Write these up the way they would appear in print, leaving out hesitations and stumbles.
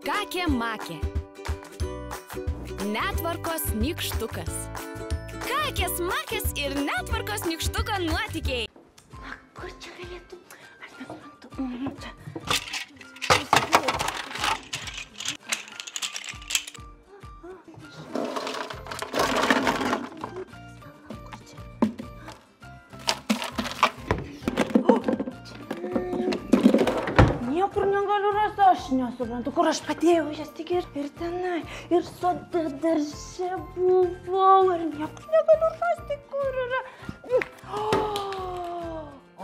Kakė-makė. Netvarkos nykštukas. Kakės-makės ir netvarkos nykštuko nuotykiai. Kur čia galėtų? Aš nesuprantu. Čia. Niekur negaliu rasti, aš nesuprantu, kur aš padėjau jas tik ir tenai. Ir sode darže buvau ir niekur negaliu rasti, kur yra.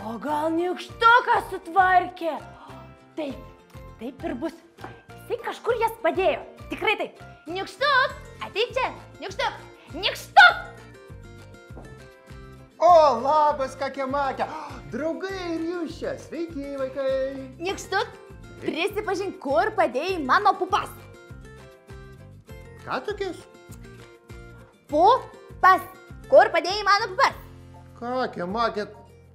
O gal nykštukas sutvarkė? Taip ir bus. Jisai kažkur jas padėjo. Tikrai taip. Nykštuk, ateik čia. Nykštuk, nykštuk! O, labas, kakė-makė. Draugai ir jūs čia. Sveiki, vaikai. Nykštuk, prisipažink, kur padėjai mano pupas. Ką tokias? Pupas. Kur padėjai mano pupas? Kakė-makė,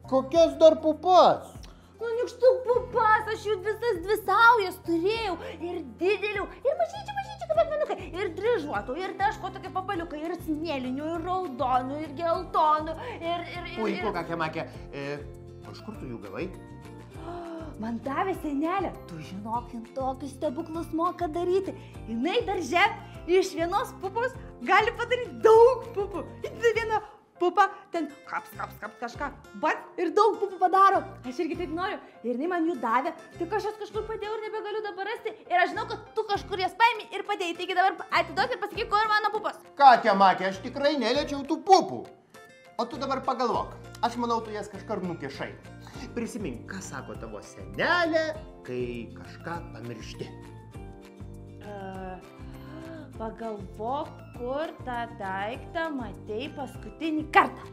kokias dar pupas? Nu, nykštuk pupas, aš jų visas dvi saujas turėjau. Ir didelių, ir mažyčių, kaip akmenukai. Ir dryžuotų, ir taško tokie papaliukai, ir smėlinių, ir raudonų, ir geltonų. Puiku, kakė-makė. Iš kur tu jų gavai? Man davė senelė. Tu žinok, jin tokius stebuklus moka daryti. Jinai darže iš vienos pupos gali padaryti daug pupų. Viena pupa ten kaps kažką, bat ir daug pupų padaro. Aš irgi taip noriu. Ir jinai man jų davė. Tik aš jas kažkur padėjau ir nebegaliu dabar rasti. Ir aš žinau, kad tu kažkur jas paimi ir padėjai. Taigi dabar atiduok ir pasakyk, kur mano pupos. Kakė-makė, aš tikrai neliečiau tų pupų. O tu dabar pagalvok. Aš manau, tu jas kažkur nukišai. Prisimink, ką sako tavo senelė, kai kažką pamiršti. Pagalvok, kur tą daiktą matei paskutinį kartą.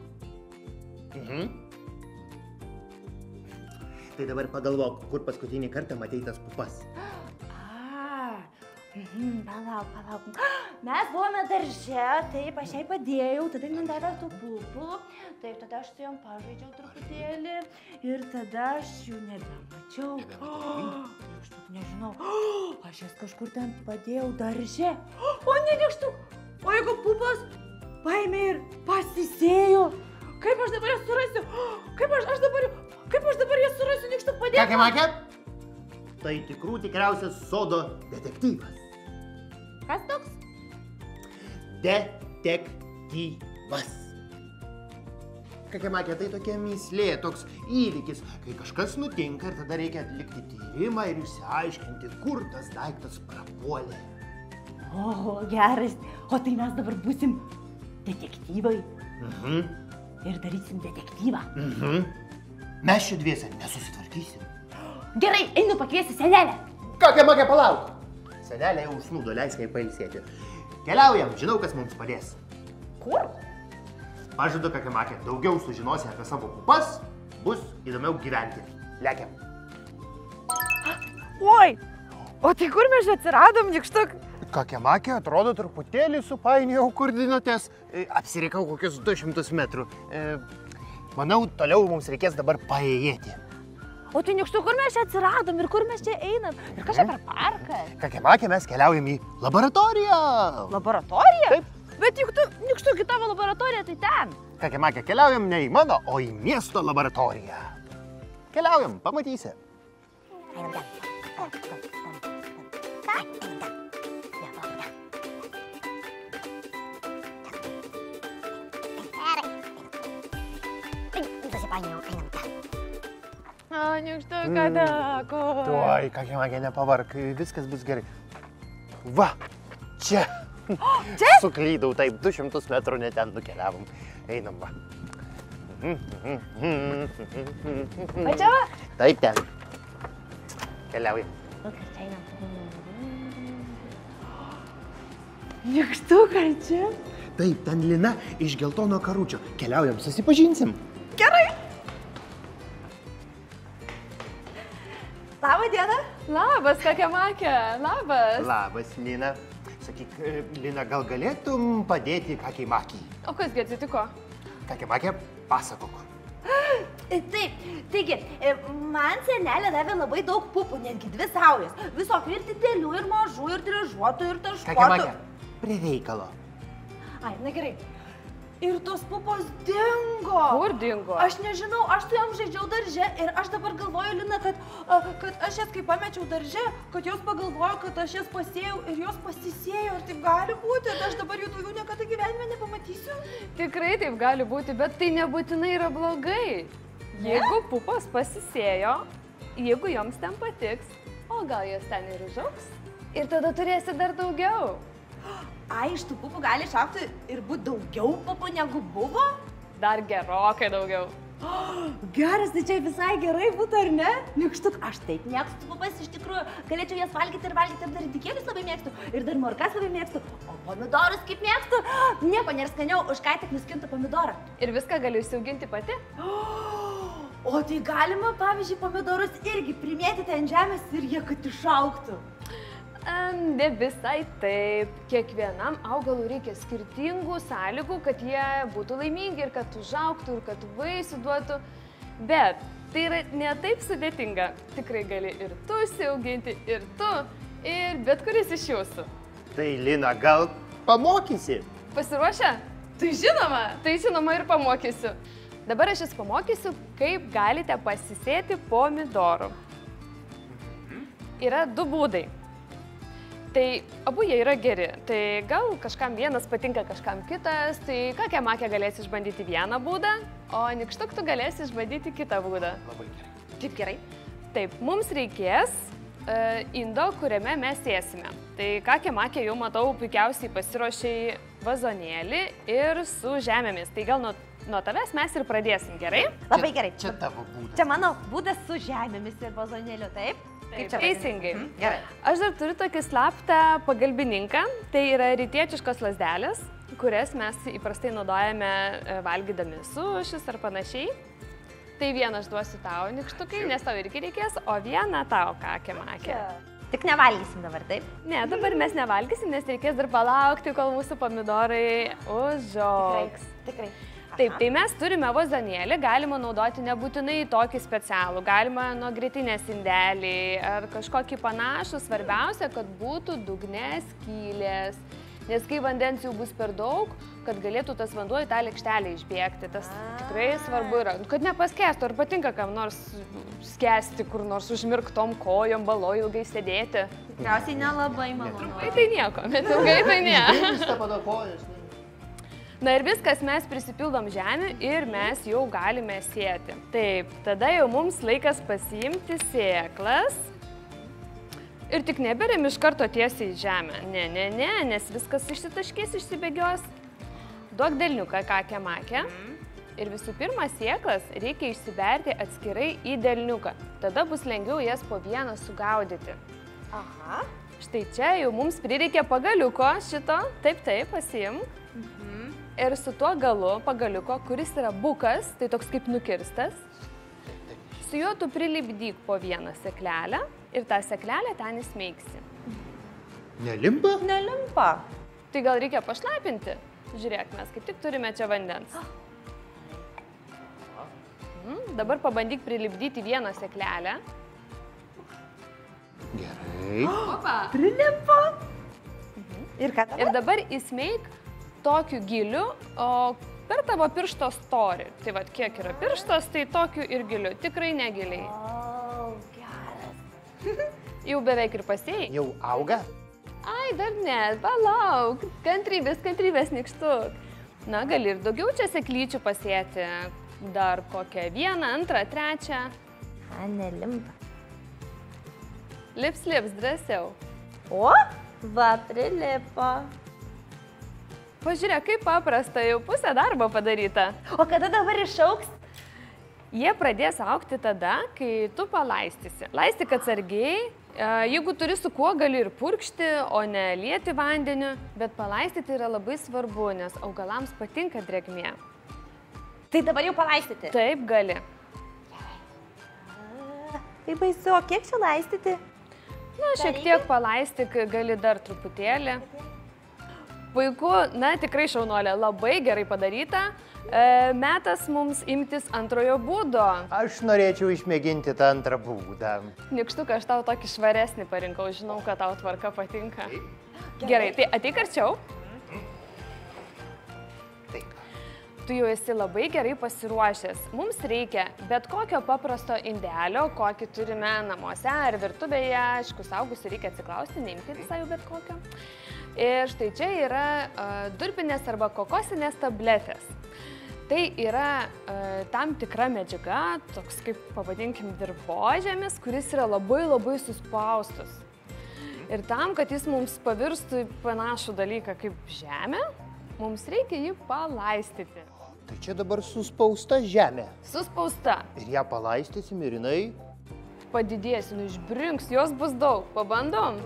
Tai dabar pagalvok, kur paskutinį kartą matei tas pupas. Palauk. Mes buvome darže, taip, aš jai padėjau, tada man davė tų pupų, taip, tada aš su jom pažaidžiau truputėlį ir tada aš jų nebemačiau. Aš taip nežinau, aš jas kažkur ten padėjau darže. O ne, nykštuk, o jeigu pupas paėmė ir pasisėjo, kaip aš dabar jas surasiu? Kaip aš dabar jas surasiu, nykštuk, padėk? Kakė-makė, tai tikriausias sodo detektyvas. Kas toks? Detektyvas. Kakė-makė, tai tokia mįslė, toks įvykis, kai kažkas nutinka ir tada reikia atlikti tyrimą ir išsiaiškinti, kur tas daiktas prapuolė. O, geras. O tai mes dabar būsim detektyvai. Ir darysim detektyvą. Mes čia dviese nesusitvarkysim. Gerai, einu pakviesti senelę. Kakė-makė, palauk. Senelė jau užsnūdo, leisk jai pailsėti. Keliaujam, žinau, kas mums padės. Kur? Pažadu, kakė-makė, daugiau sužinosi apie savo pupas, bus įdomiau gyventi. Lekiam. Oi, o tai kur mes atsiradom, nykštuk? Kakė-makė, atrodo, truputėlį supainiojau koordinates. Apsirikau kokius 200 metrų. Manau, toliau mums reikės dabar paėjėti. O tai nykštuk, kur mes čia atsiradom ir kur mes čia einam? Ir kas čia per parką? Kakė-makė, mes keliaujam į laboratoriją. Laboratoriją? Taip. Bet juk tu, nykštuk, į tavo laboratoriją, tai ten. Kakė-makė, keliaujam ne į mano, o į miesto laboratoriją. Keliaujam, pamatysi. Einam ten. O, nykštuk, kada, kur? Tuoj, kakė-makė, nepavark, viskas bus gerai. Va, čia. Čia? Suklydau, taip, 200 metrų ne ten nukeliavom. Einam, va. O čia va? Taip, ten. Keliaujam. O, kas čia einam? Nykštuk, ar čia? Taip, ten Lina iš geltono karučio. Keliaujam, susipažinsim. Gerai. Labą dieną. Labas, kakė-makė, labas. Labas, Lina. Sakyk, Lina, gal galėtum padėti kakei-makei? O kasgi atsitiko? Kakė-makė, pasakok. Taip, taigi, man senelė davė labai daug pupų, netgi 2 saulės. Visokių ir didelių, ir mažų, ir dryžuotų, ir taškuotų. Kakė, prie reikalo. Ai, na gerai. Ir tos pupos dingo. Kur dingo? Aš nežinau, aš su jom žaidžiau darže ir aš dabar galvoju, Lina, kad aš jas kai pamečiau darže, kad jos pagalvojo, kad aš jas pasėjau ir jos pasisėjo. Ar taip gali būti? Aš dabar jų daugiau niekada gyvenime nepamatysiu. Tikrai taip gali būti, bet tai nebūtinai yra blogai. Jeigu pupos pasisėjo, jeigu joms ten patiks, o gal jos ten ir užaugs, ir tada turėsi dar daugiau. Ai, iš tų pupų gali išaugti ir būti daugiau pupų negu buvo? Dar gerokai daugiau. Geras, tai čia visai gerai būtų, ar ne? Nykštuk, aš taip mėgstu pupas, iš tikrųjų, galėčiau jas valgyti ir dar ridikėlius labai mėgstu, ir dar morkas labai mėgstu, o pomidorus kaip mėgstu. Nieko nėra skaniau, už ką tik nuskintų pomidorą. Ir viską galiu įsiauginti pati. O tai galima, pavyzdžiui, pomidorus irgi primėtyti ant žemės ir jie kad išaugtų. Ne visai taip. Kiekvienam augalui reikia skirtingų sąlygų, kad jie būtų laimingi ir kad užaugtų ir kad vaisių duotų. Bet tai yra ne taip sudėtinga. Tikrai gali ir tu įsiauginti, ir tu, ir bet kuris iš jūsų. Tai Lina, gal pamokysi? Pasiruošę? Tai žinoma ir pamokysiu. Dabar aš jūs pamokysiu, kaip galite pasisėti pomidorų. Yra 2 būdai. Tai abu jie yra geri. Tai gal kažkam vienas patinka, kažkam kitas. Tai Kakė Makė galės išbandyti vieną būdą, o Nykštuk tu galėsi išbandyti kitą būdą. Labai gerai. Taip gerai. Taip, mums reikės indo, kuriame mes sėsime. Tai Kakė Makė jau matau puikiausiai pasiruošė vazonėlį ir su žemėmis. Tai gal nuo tavęs mes ir pradėsim, gerai? Labai gerai. Čia tavo būdas. Čia mano būdas su žemėmis ir vazonėliu, taip? Taip, teisingai. Gerai. Aš dar turiu tokį slaptą pagalbininką. Tai yra rytietiškos lazdelės, kurias mes įprastai naudojame valgydami sušis ar panašiai. Tai vieną aš duosiu tau, Nykštukai, nes tau irgi reikės, o vieną tau, Kakė Makė. Tik nevalgysim dabar, taip? Ne, dabar mes nevalgysim, nes reikės dar palaukti, kol mūsų pomidorai užaugs. Tikrai. Taip, tai mes turime vazonėlį, galima naudoti nebūtinai tokį specialų, galima nuo grietinės indelį ar kažkokį panašų, svarbiausia, kad būtų dugne skylės, nes kai vandens jau bus per daug, kad galėtų tas vanduo į tą lėkštelę išbėgti, tas tikrai svarbu yra, kad nepaskęstų, ar patinka kam nors skęsti, kur nors užmirktom kojom, balo ilgai sėdėti. Tikriausiai nelabai malonu. Tai nieko, bet ilgai tai ne. Grįžta padakojas. Na ir viskas, mes prisipildom žemę ir mes jau galime sėti. Taip, tada jau mums laikas pasiimti sėklas ir tik neberiam iš karto tiesiai į žemę. Ne, nes viskas išsitaškės, išsibėgios. Duok delniuką, Kakė Makė. Ir visų pirma, sėklas reikia išsiberti atskirai į delniuką. Tada bus lengviau jas po vieną sugaudyti. Aha. Štai čia jau mums prireikia pagaliuko šito. Taip, pasiimk. Ir su tuo galu pagaliuko, kuris yra bukas, tai toks kaip nukirstas, su juo tu prilipdyk po vieną seklelę ir tą seklelę ten įsmeigsi. Nelimpa? Nelimpa. Tai gal reikia pašlapinti? Žiūrėk, mes kaip tik turime čia vandens. Dabar pabandyk prilipdyti vieną seklelę. Gerai. Opa! Prilipo. Ir ką tada? Ir dabar įsmeig tokiu giliu, o per tavo piršto storį. Tai vat, kiek yra pirštas, tai tokiu ir giliu. Tikrai negiliai. O, geras. Jau beveik ir pasėjai. Jau auga? Ai, dar ne, palauk. Kantrybės, Nykštuk. Na, gali ir daugiau čia seklyčių pasėti. Dar kokią 1, 2, 3. Nelimpa. Lips, drąsiau. O, va, prilipo. Pažiūrėk, kaip paprasta, jau pusė darbo padaryta. O kada dabar išaugs? Jie pradės augti tada, kai tu palaistysi. Laistyk atsargiai, jeigu turi su kuo, gali ir purkšti, o ne lieti vandeniu, bet palaistyti yra labai svarbu, nes augalams patinka drėgmė. Tai dabar jau palaistyti? Taip, gali. Tai baisu, o kiek čia laistyti? Na, šiek tiek palaistyk, gali dar truputėlį. Puiku, na tikrai šaunuolė, labai gerai padaryta. Metas mums imtis antrojo būdo. Aš norėčiau išmėginti tą antrą būdą. Nikštuką, aš tau tokį švaresnį parinkau, žinau, kad tau tvarka patinka. Gerai, tai ateik arčiau. Taip. Tu jau esi labai gerai pasiruošęs. Mums reikia bet kokio paprasto indelio, kokį turime namuose ar virtuvėje. Aišku, saugusi reikia atsiklausti, neimti visai jau bet kokio. Ir štai čia yra durpinės arba kokosinės tabletės. Tai yra tam tikra medžiaga, toks kaip, pavadinkim, dirvožemis, kuris yra labai labai suspaustas. Ir tam, kad jis mums pavirstų į panašų dalyką kaip žemė, mums reikia jį palaistyti. Tai čia dabar suspausta žemė. Suspausta. Ir ją palaistysim ir jinai... Padidės, išbrinks, jos bus daug. Pabandom?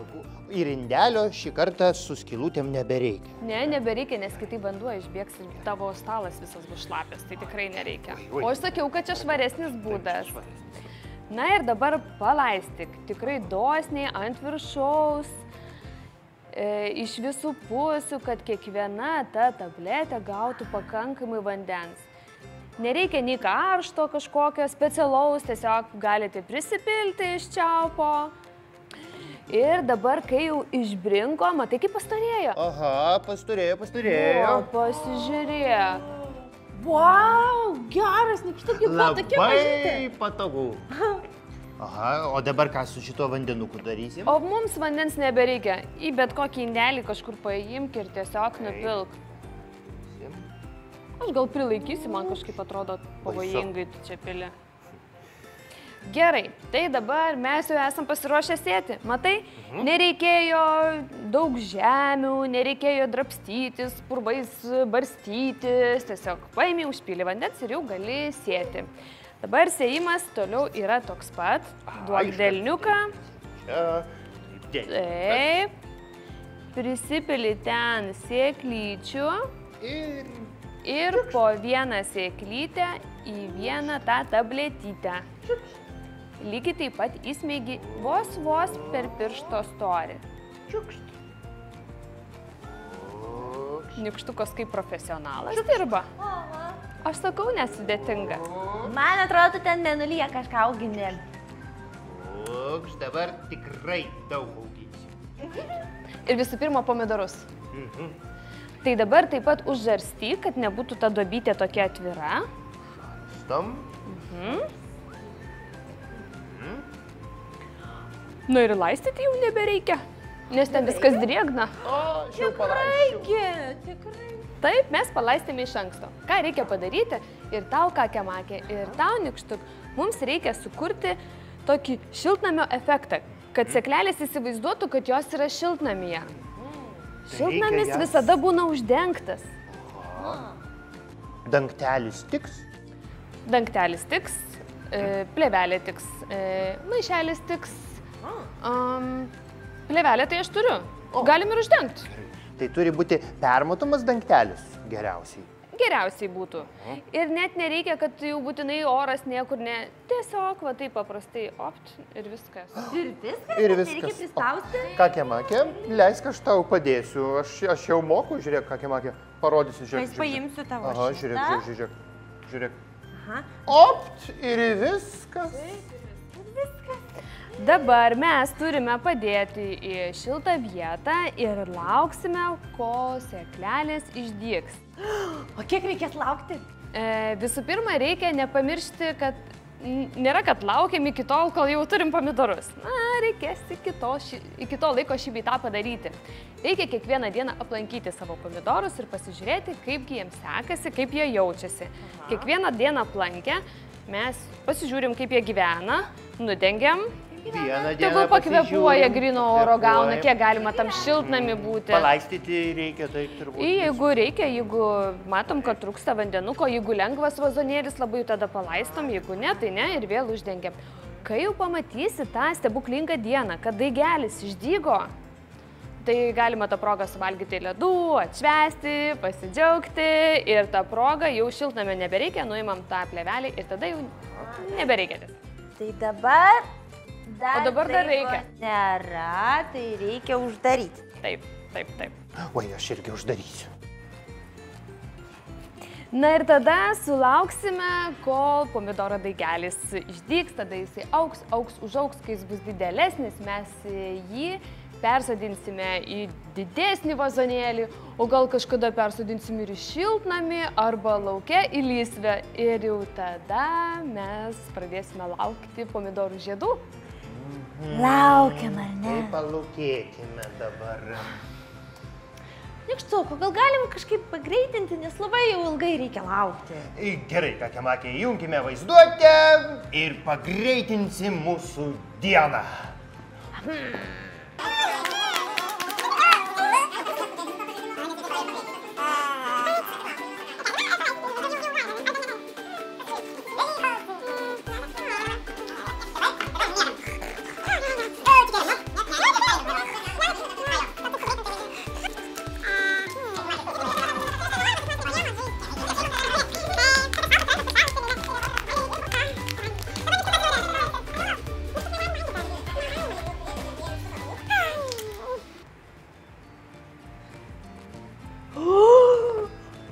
Ir indelio šį kartą su skylutėm nebereikia. Ne, nebereikia, nes kitaip vanduo išbėgs ir tavo stalas visas bus šlapės, tai tikrai nereikia. O aš sakiau, kad čia švaresnis būdas. Na ir dabar palaistyk, tikrai dosniai ant viršaus, iš visų pusių, kad kiekviena ta tabletė gautų pakankamai vandens. Nereikia nei karšto kažkokio specialaus, tiesiog galite prisipilti iš čiaupo. Ir dabar, kai jau išbrinko, matai, kaip pastorėjo. Aha, pastorėjo. O, pasižiūrėk. Vau, geras, Nikštukai, buvo tokia mažytė. Labai patogu. Aha, o dabar ką su šito vandenuku darysim? O mums vandens nebereikia. Į bet kokį indelį kažkur paimk ir tiesiog nupilk. Aš gal prilaikysiu, man kažkaip atrodo pavojingai tu čia pili. Gerai, tai dabar mes jau esam pasiruošę sėti. Matai, nereikėjo daug žemių, nereikėjo drabstytis, purvais barstytis. Tiesiog paimi, užpili vandens ir jau gali sėti. Dabar sėjimas toliau yra toks pat. Duok delniuką. Taip. Prisipili ten sėklyčių. Ir po vieną sėklytę į vieną tą tabletytę. Lygiai taip pat įsmeigi vos per piršto storį. Nikštukas kaip profesionalas dirba. Aš sakau, nesudėtinga. Man atrodo, tu ten mėnulyje kažką augini. Dabar tikrai daug auginsiu. Ir visų pirma, pomidorus. Tai dabar taip pat užžarstyk, kad nebūtų ta duobytė tokia atvira. Stam. Nu ir laistyti jau nebereikia, nes ten viskas drėgna. Aš jau palaisčiau. Tikrai. Taip, mes palaistėme iš anksto. Ką reikia padaryti? Ir tau, Kakemakė, ir tau, Nikštuk, mums reikia sukurti tokį šiltnamio efektą, kad sėklelės įsivaizduotų, kad jos yra šiltnamyje. Šiltnamis visada būna uždengtas. Dangtelis tiks? Dangtelis tiks, plėvelė tiks, maišelis tiks. Plėvelė tai aš turiu. Galim ir uždengti. Tai turi būti permatomas dangtelis geriausiai. Geriausiai būtų. Ir net nereikia, kad jau būtinai oras niekur ne. Tiesiog, va taip paprastai, opt ir viskas. Ir viskas? Ir Reikia viskas. prispausti? Kakemakė, leisk aš tau padėsiu. Aš jau moku, žiūrėk, Kakemakė, parodysiu, žiūrėk. Aš paimsiu tavo Aha, šitą. žiūrėk. Aha. Opt ir viskas. Dabar mes turime padėti į šiltą vietą ir lauksime, kol sėklelės išdygs. O kiek reikės laukti? Visų pirma, reikia nepamiršti, kad nėra, kad laukiam iki tol, kol jau turim pomidorus. Na, reikės iki to laiko šį bei tą padaryti. Reikia kiekvieną dieną aplankyti savo pomidorus ir pasižiūrėti, kaipgi jiems sekasi, kaip jie jaučiasi. Kiekvieną dieną aplankę mes pasižiūrim, kaip jie gyvena, nudengiam. Tegul pakvepuoja gryno oro, gauna, kiek galima tam šiltnamį būti. Palaistyti reikia, taip turbūt. Jeigu reikia, jeigu matom, kad trūksta vandenuko, jeigu lengvas vazonėlis, labai tada palaistom, jeigu ne, tai ne ir vėl uždengiam. Kai jau pamatysi tą stebuklingą dieną, kad daigelis išdygo, tai galima tą progą suvalgyti ledų, atšvęsti, pasidžiaugti ir tą progą jau šiltnamio nebereikia, nuimam tą plėvelį ir tada jau nebereikia. Tai dabar... O dabar dar reikia. Nėra, tai reikia uždaryti. Taip. Oi, aš irgi uždarysiu. Na ir tada sulauksime, kol pomidoro daigelis išdygs, tada jisai užaugs, kai jis bus didesnis, mes jį persodinsime į didesnį vazonėlį, o gal kažkada persodinsim ir į šiltnamį arba lauke į lysvę. Ir jau tada mes pradėsime laukti pomidorų žiedų. Laukiam, ar ne? Tai palūkėkime dabar. Nykštuko, gal galim kažkaip pagreitinti, nes labai jau ilgai reikia laukti. Gerai, Kakemakė, įjunkime vaizduotę ir pagreitinsim mūsų dieną.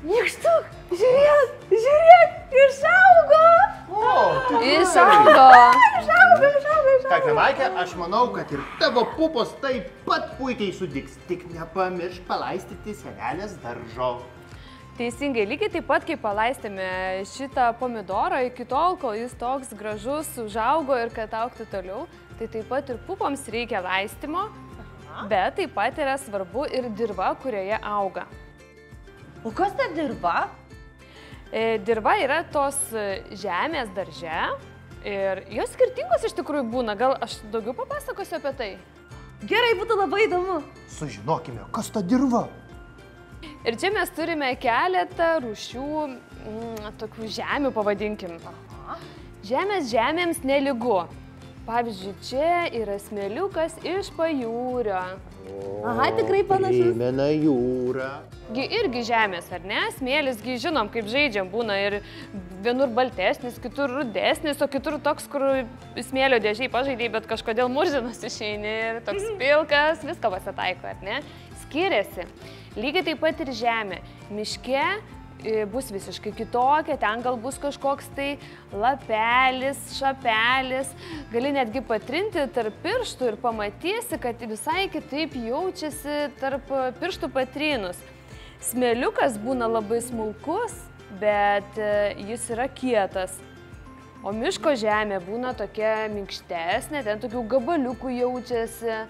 Nykštuk, žiūrėk, išaugo! Išaugo! Kakemakė, aš manau, kad ir tavo pupos taip pat puikiai sudygs. Tik nepamiršk palaistyti senelės daržo. Teisingai, lygiai taip pat, kai palaistėme šitą pomidorą iki tol, kol jis toks gražus užaugo ir kad augtų toliau, tai taip pat ir pupoms reikia laistymo, bet taip pat yra svarbu ir dirva, kurioje auga. O kas ta dirva? Dirva yra tos žemės darže ir jos skirtingos iš tikrųjų būna. Gal aš daugiau papasakosiu apie tai? Gerai, būtų labai įdomu. Sužinokime, kas ta dirva. Ir čia mes turime keletą rūšių tokių žemių, pavadinkim. Žemės žemėms nelygu. Pavyzdžiui, čia yra smėliukas iš pajūrio. Aha, tikrai panašus. Primena jūrą. Irgi žemės, ar ne? Smėlisgi žinom, kaip žaidžiam, būna ir vienur baltesnis, kitur rudesnis, o kitur toks, kur smėlio dėžiai pažaidėjai, bet kažkodėl murzinas išeini ir toks pilkas, viską pasitaiko, ar ne? Skiriasi. Lygiai taip pat ir žemė. Miške bus visiškai kitokia, ten gal bus kažkoks tai lapelis, šapelis, gali netgi patrinti tarp pirštų ir pamatysi, kad visai kitaip jaučiasi tarp pirštų patrynus. Smėliukas būna labai smulkus, bet jis yra kietas, o miško žemė būna tokia minkštesnė, ten tokių gabaliukų jaučiasi.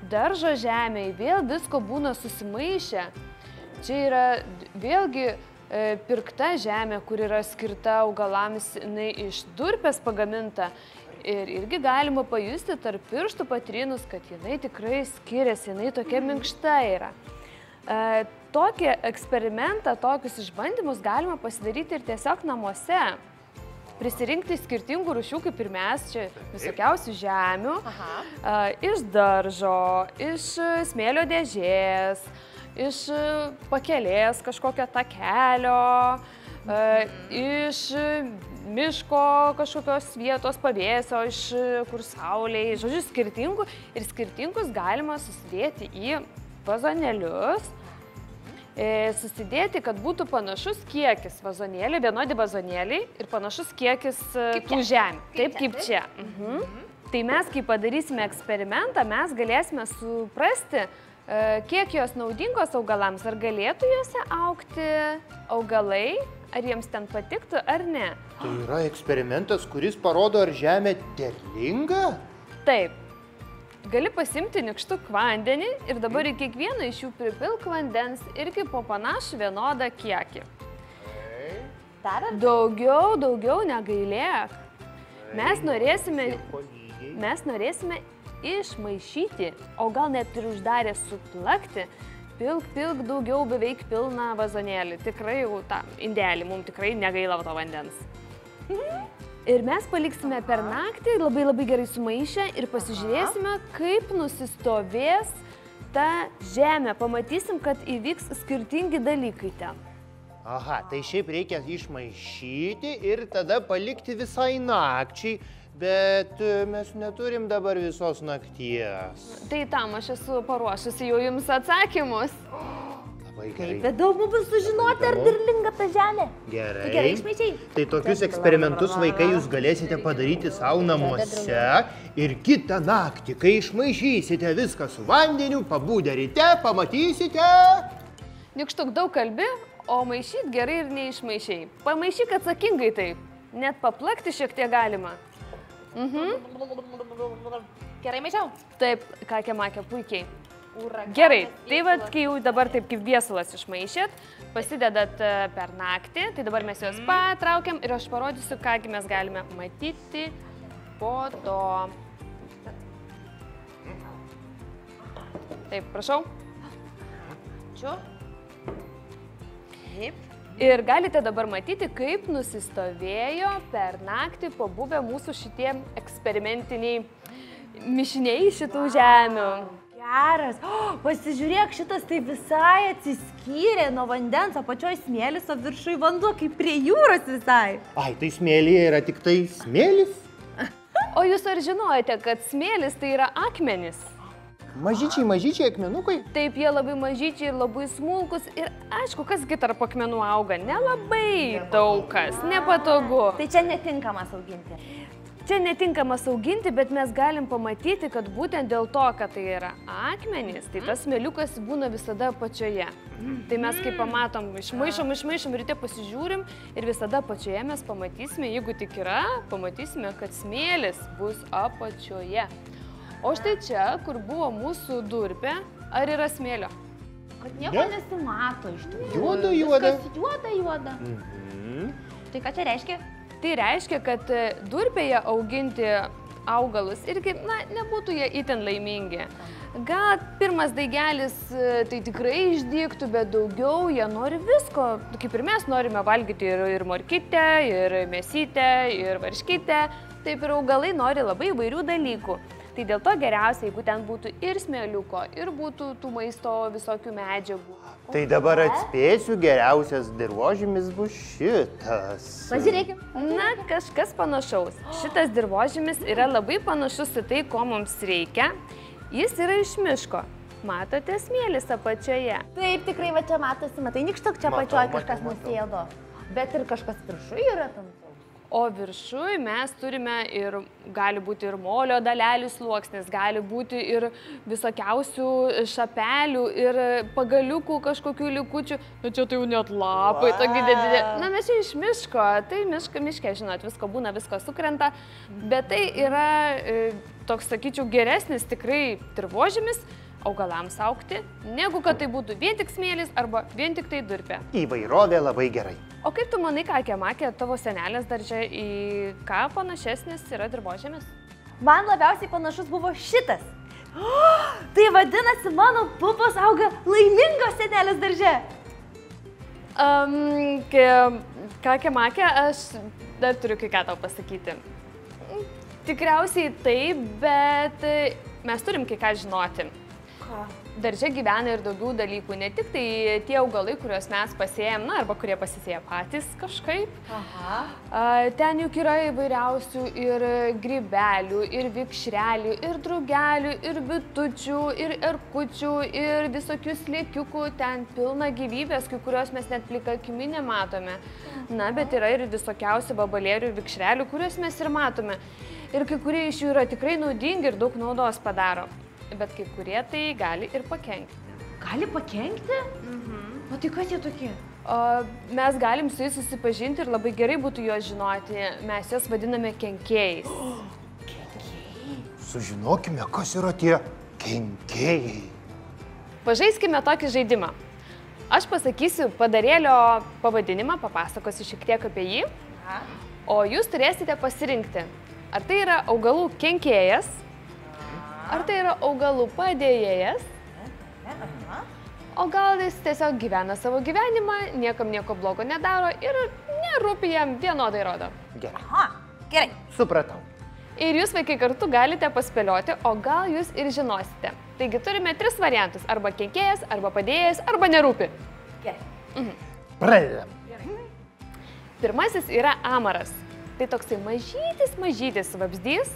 Daržo žemėje vėl visko būna susimaišę. Čia yra vėlgi pirkta žemė, kur yra skirta augalams, jinai iš durpės pagaminta. Ir irgi galima pajusti tarp pirštų patrynus, kad jinai tikrai skiriasi, jinai tokia minkšta yra. Tokį eksperimentą, tokius išbandymus galima pasidaryti ir tiesiog namuose. Prisirinkti skirtingų rūšių, kaip ir mes, čia visokiausių žemių, iš daržo, iš smėlio dėžės, iš pakelės kažkokio takelio, iš miško kažkokios vietos pavėsio, iš kur saulėje, žodžiu, skirtingų ir skirtingus galima susidėti į vazonėlius. Susidėti, kad būtų panašus kiekis vazonėlį, vienodi vazonėliai ir panašus kiekis tų žemių. Taip kaip čia. Tai mes, kai padarysime eksperimentą, mes galėsime suprasti, kiek jos naudingos augalams, ar galėtų juose augti augalai, ar jiems ten patiktų, ar ne. Tai yra eksperimentas, kuris parodo, ar žemė derlinga? Taip. Gali pasimti nykštuk vandenį ir dabar į kiekvieną iš jų pripilk vandens irgi po panašų vienodą kiekį. Daugiau negailėk. Mes norėsime išmaišyti, o gal net ir uždarę suplakti, pilk daugiau, beveik pilną vazonėlį. Tikrai jau tą indelį, mums tikrai negaila to vandens. Ir mes paliksime per naktį, labai gerai sumaišę ir pasižiūrėsime, kaip nusistovės ta žemė. Pamatysim, kad įvyks skirtingi dalykai ten. Aha, tai šiaip reikia išmaišyti ir tada palikti visai nakčiai, bet mes neturim dabar visos nakties. Tai tam aš esu paruošusi jau jums atsakymus. Kaip įdomu bus sužinoti, ar derlinga ta žemė. Gerai. Gerai, išmaišiai. Tai tokius eksperimentus, vaikai, jūs galėsite padaryti savo namuose ir kitą naktį, kai išmaišysite viską su vandeniu, pabudę ryte, pamatysite. Nykštuk daug kalbi, o maišyt gerai ir neišmaišiai. Pamaišyk atsakingai taip. Net paplakti šiek tiek galima. Gerai, maišiau. Taip, kakė makė, puikiai. Gerai, tai vat, kai jau dabar taip kaip viesulas išmaišėt, pasidedat per naktį, tai dabar mes juos patraukiam ir aš parodysiu, kągi mes galime matyti po to. Taip, prašau. Ačiū. Taip. Ir galite dabar matyti, kaip nusistovėjo per naktį pabuvę mūsų šitie eksperimentiniai mišiniai šitų žemių. Geras. Pasižiūrėk, šitas tai visai atsiskyrė nuo vandens, apačioj smėlis, o viršui vanduo, kaip prie jūros visai. Ai, tai smėlyje yra tik tai smėlis? O jūs ar žinojate, kad smėlis tai yra akmenys? Mažyčiai akmenukai? Taip, jie labai mažyčiai ir labai smulkus ir aišku, kasgi tarp akmenų auga, nelabai daug kas, nepatogu. Tai čia netinkamas auginti. Čia netinkamas auginti, bet mes galim pamatyti, kad būtent dėl to, kad tai yra akmenys, tai tas smėliukas būna visada apačioje. Tai mes kaip pamatom, išmaišom, ryte pasižiūrim ir visada apačioje mes pamatysime, jeigu tik yra, pamatysime, kad smėlis bus apačioje. O štai čia, kur buvo mūsų durpė, ar yra smėlio? Kad nieko nesimato iš tikrųjų. Juoda. Viskas juoda. Tai ką čia reiškia? Tai reiškia, kad durpėje auginti augalus irgi, nebūtų jie itin laimingi. Gal pirmas daigelis tai tikrai išdygtų, bet daugiau jie nori visko. Kaip ir mes norime valgyti ir morkytę, ir mėsytę, ir varškytę, taip ir augalai nori labai įvairių dalykų. Tai dėl to geriausia, jeigu ten būtų ir smėliuko, ir būtų tų maisto visokių medžiagų. Tai dabar atspėsiu, geriausias dirvožymis bus šitas. Pažiūrėkim. Na, kažkas panašaus. Šitas dirvožymis yra labai panašus į tai, ko mums reikia. Jis yra iš miško. Matote smėlis apačioje? Taip, tikrai va čia matosi. Matai, nykštuk čia apačioje kažkas nusėdo. Bet ir kažkas viršui yra tamsaus. O viršui mes turime ir gali būti ir molio dalelių sluoksnis, gali būti ir visokiausių šapelių, ir pagaliukų kažkokių likučių. Na čia tai jau net lapai, tokie dideli. Na mes čia iš miško, tai miške, žinot, visko būna, visko sukrenta. Bet tai yra toks, sakyčiau, geresnis tikrai dirvožymis augalams augti, negu kad tai būtų vien tik smėlis arba vien tik tai durpė. Įvairovė labai gerai. O kaip tu manai, kakė makė, tavo senelės daržė į ką panašesnis yra dirvožėmis? Man labiausiai panašus buvo šitas. Tai vadinasi, mano pupos auga laimingos senelės darže. Kakė makė, aš dar turiu kai ką tau pasakyti. Tikriausiai taip, bet mes turim kai ką žinoti. Darže gyvena ir daugiau dalykų, ne tik tai tie augalai, kuriuos mes pasėjam, arba kurie pasisėja patys kažkaip. Ten juk yra įvairiausių ir grybelių, ir vikšrelių, ir drugelių, ir bitučių, ir erkučių, ir visokių slėkiukų, ten pilna gyvybės, kai kurios mes net plika akimi nematome. Na, bet yra ir visokiausių vabalėlių ir vikšrelių, kuriuos mes ir matome. Ir kai kurie iš jų yra tikrai naudingi ir daug naudos padaro. Bet kai kurie tai gali ir pakenkti. Gali pakenkti? O tai kas jie tokie? Mes galim su jais susipažinti ir labai gerai būtų juos žinoti. Mes juos vadiname kenkėjais. Kenkėjai? Sužinokime, kas yra tie kenkėjai. Pažaiskime tokį žaidimą. Aš pasakysiu padarėlio pavadinimą, papasakosiu šiek tiek apie jį. O jūs turėsite pasirinkti, ar tai yra augalų kenkėjas, ar tai yra augalų padėjėjas, o gal jis tiesiog gyvena savo gyvenimą, niekam nieko blogo nedaro ir nerūpi jam vienodai rodo. Gerai. Gerai. Supratau. Ir jūs, vaikai, kartu galite paspėlioti, o gal jūs ir žinosite. Taigi turime 3 variantus, arba kenkėjas, arba padėjėjas, arba nerūpi. Gerai. Pradedam. Pirmasis yra amaras. Tai toksai mažytis vabzdys,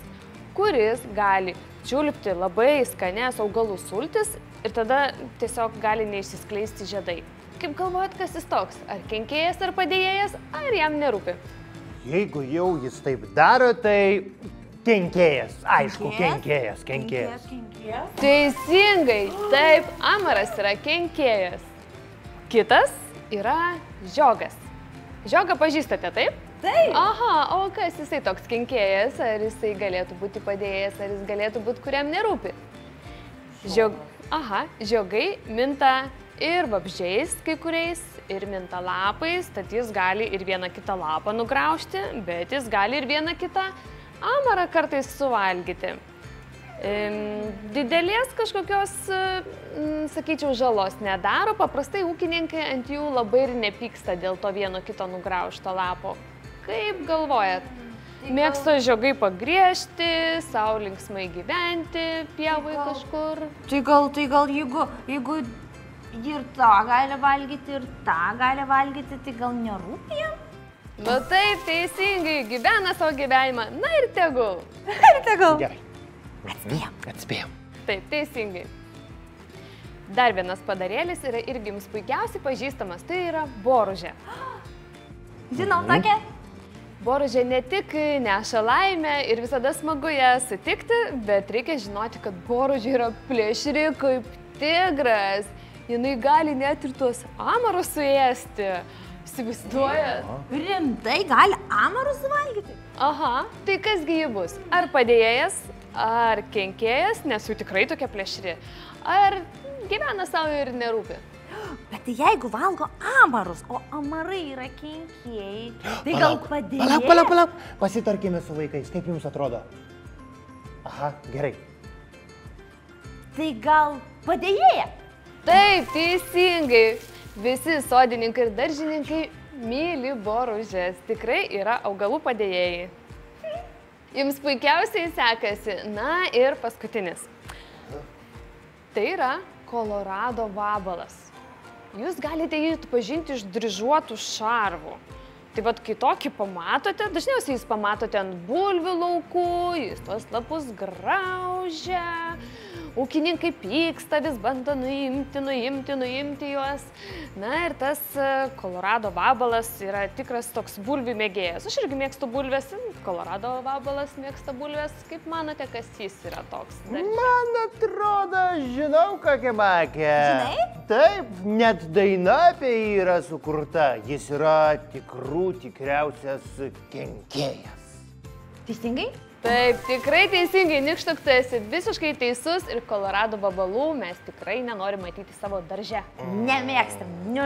kuris gali čiulpti labai skanias augalų sultis ir tada tiesiog gali neišsiskleisti žiedai. Kaip galvojat, kas jis toks? Ar kenkėjas, ar padėjėjas, ar jam nerūpi? Jeigu jau jis taip daro, tai kenkėjas. Aišku, kenkėjas. Teisingai, taip, amaras yra kenkėjas. Kitas yra žiogas. Žiogą pažįstate, taip? Taip. Aha, o kas jisai toks kenkėjas? Ar jisai galėtų būti padėjėjas, ar jis galėtų būti, kuriam nerūpi? Žiogai minta ir vabzdžiais kai kuriais, ir minta lapais, tad jis gali ir vieną kitą lapą nugraužti, bet jis gali ir vieną kitą amarą kartais suvalgyti. Didelės kažkokios, sakyčiau, žalos nedaro, paprastai ūkininkai ant jų labai ir nepyksta dėl to vieno kito nugraužto lapo. Kaip galvojat? Mėgsta žiogai pagriežti, sau linksmai gyventi, pievai kažkur. Tai gal jeigu ir tą gali valgyti, ir tą gali valgyti, tai gal nerūpi jam? Nu taip, teisingai, gyvena savo gyvenimą, na ir tegul. Gerai. Atspėjom. Taip, teisingai. Dar vienas padarėlis yra irgi jums puikiausiai pažįstamas, tai yra boružė. Žinau tokia? Boružė ne tik neša laimę ir visada smagu ją sutikti, bet reikia žinoti, kad boružė yra plėšri kaip tigras. Jinai gali net ir tuos amarus suėsti. Įsivaizduojat? Rimtai gali amarus suvalgyti? Aha, tai kasgi ji bus? Ar padėjėjas, ar kenkėjas, nes jų tikrai tokia plėšri, ar gyvena savo ir nerūpi? Bet tai jeigu valgo amarus, o amarai yra kenkėjai, tai gal padėjėjas? Palauk. Pasitarkime su vaikais, kaip jums atrodo? Aha, gerai. Tai gal padėjėja? Taip, teisingai. Visi sodininkai ir daržininkai myli boružės. Tikrai yra augalų padėjėjai. Jums puikiausiai sekasi. Na ir paskutinis. Tai yra Kolorado vabalas. Jūs galite jį pažinti iš dryžuotų šarvų. Tai vat, kai tokį pamatote, dažniausiai jūs pamatote ant bulvių laukų, jis tuos lapus graužia. Ūkininkai pyksta, vis bando nuimti juos. Na ir tas Kolorado vabalas yra tikras toks bulvių mėgėjas. Aš irgi mėgstu bulves, Kolorado vabalas mėgsta bulves. Kaip manote, kas jis yra toks? Man atrodo, žinau, kokia makė. Žinai? Taip, net daina apie jį yra sukurta. Jis yra tikriausias kenkėjas. Teisingai? Taip, tikrai teisingai, Nikštuk, tu esi visiškai teisus ir Kolorado vabalų mes tikrai nenorim matyti savo darže. Nemėgstam. Nu.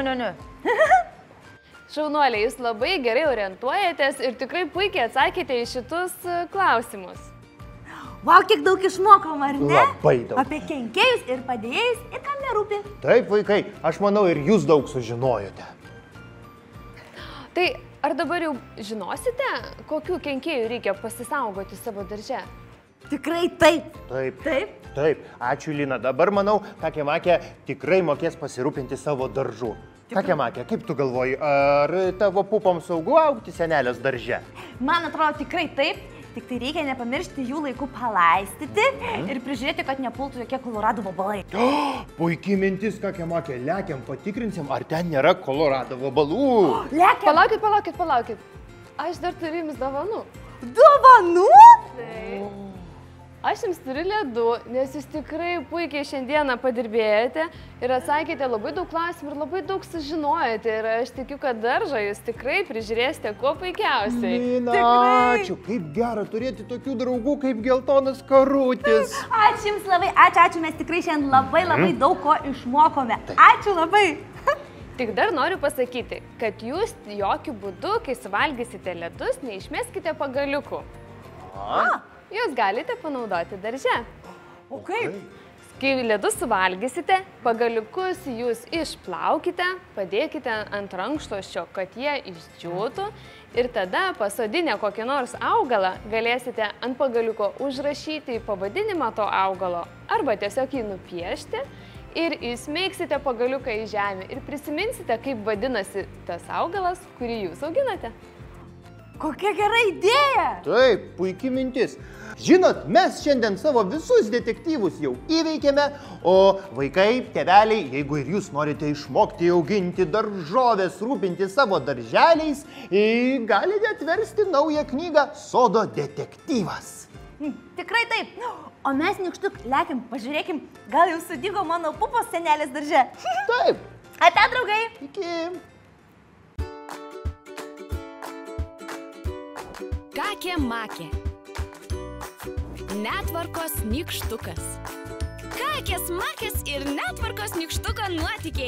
Šaunuoliai, jūs labai gerai orientuojatės ir tikrai puikiai atsakėte į šitus klausimus. Vau, kiek daug išmokom, ar ne? Labai daug. Apie kenkėjus ir padėjėjus ir kam nerūpi. Taip, vaikai, aš manau ir jūs daug sužinojote. Tai ar dabar jau žinosite, kokių kenkėjų reikia pasisaugoti savo darže? Tikrai taip. Taip. Ačiū, Lina. Dabar, manau, Kakemakė tikrai mokės pasirūpinti savo daržu. Kakemakė, kaip tu galvoji, ar tavo pupom saugu augti senelės darže? Man atrodo, tikrai taip. Tik tai reikia nepamiršti jų laiku palaistyti ir prižiūrėti, kad nepultų jokie Kolorado vabalai. Puikiai mintis, Kakemakė. Lekiam, patikrinsim, ar ten nėra Kolorado vabalų. Lekiam. Palaukit. Aš dar turiu jums dovanų. Dovanų? Taip. Aš jums turiu ledų, nes jūs tikrai puikiai šiandieną padirbėjote ir atsakėte labai daug klausimų ir labai daug sužinojote. Ir aš tikiu, kad daržą jūs tikrai prižiūrėsite kuo puikiausiai. Lina, ačiū. Kaip gera turėti tokių draugų kaip geltonas karutis. Ačiū jums labai, ačiū. Mes tikrai šiandien labai daug ko išmokome. Ačiū labai. Tik dar noriu pasakyti, kad jūs jokių būdų, kai suvalgysite ledus, neišmeskite pagaliukų. Jūs galite panaudoti darže. O kaip? Kai ledus suvalgysite, pagaliukus jūs išplaukite, padėkite ant rankšluosčio, kad jie išdžiūtų ir tada pasodinę kokį nors augalą galėsite ant pagaliuko užrašyti pavadinimą to augalo arba tiesiog jį nupiešti ir įsmeigsite pagaliuką į žemę ir prisiminsite, kaip vadinasi tas augalas, kurį jūs auginate. Kokia gera idėja! Taip, puikiai mintis. Žinot, mes šiandien savo visus detektyvus jau įveikėme, o vaikai, tėveliai, jeigu ir jūs norite išmokti auginti daržovės, rūpinti savo darželiais, galite atversti naują knygą Sodo detektyvas. Tikrai taip. O mes, Nykštuk, lekiam, pažiūrėkim, gal jau sudygo mano pupos senelės darže. Taip. Ate, draugai. Iki. Kakė makė. Netvarkos nykštukas. Kakės makės ir netvarkos nykštuko nuotykiai.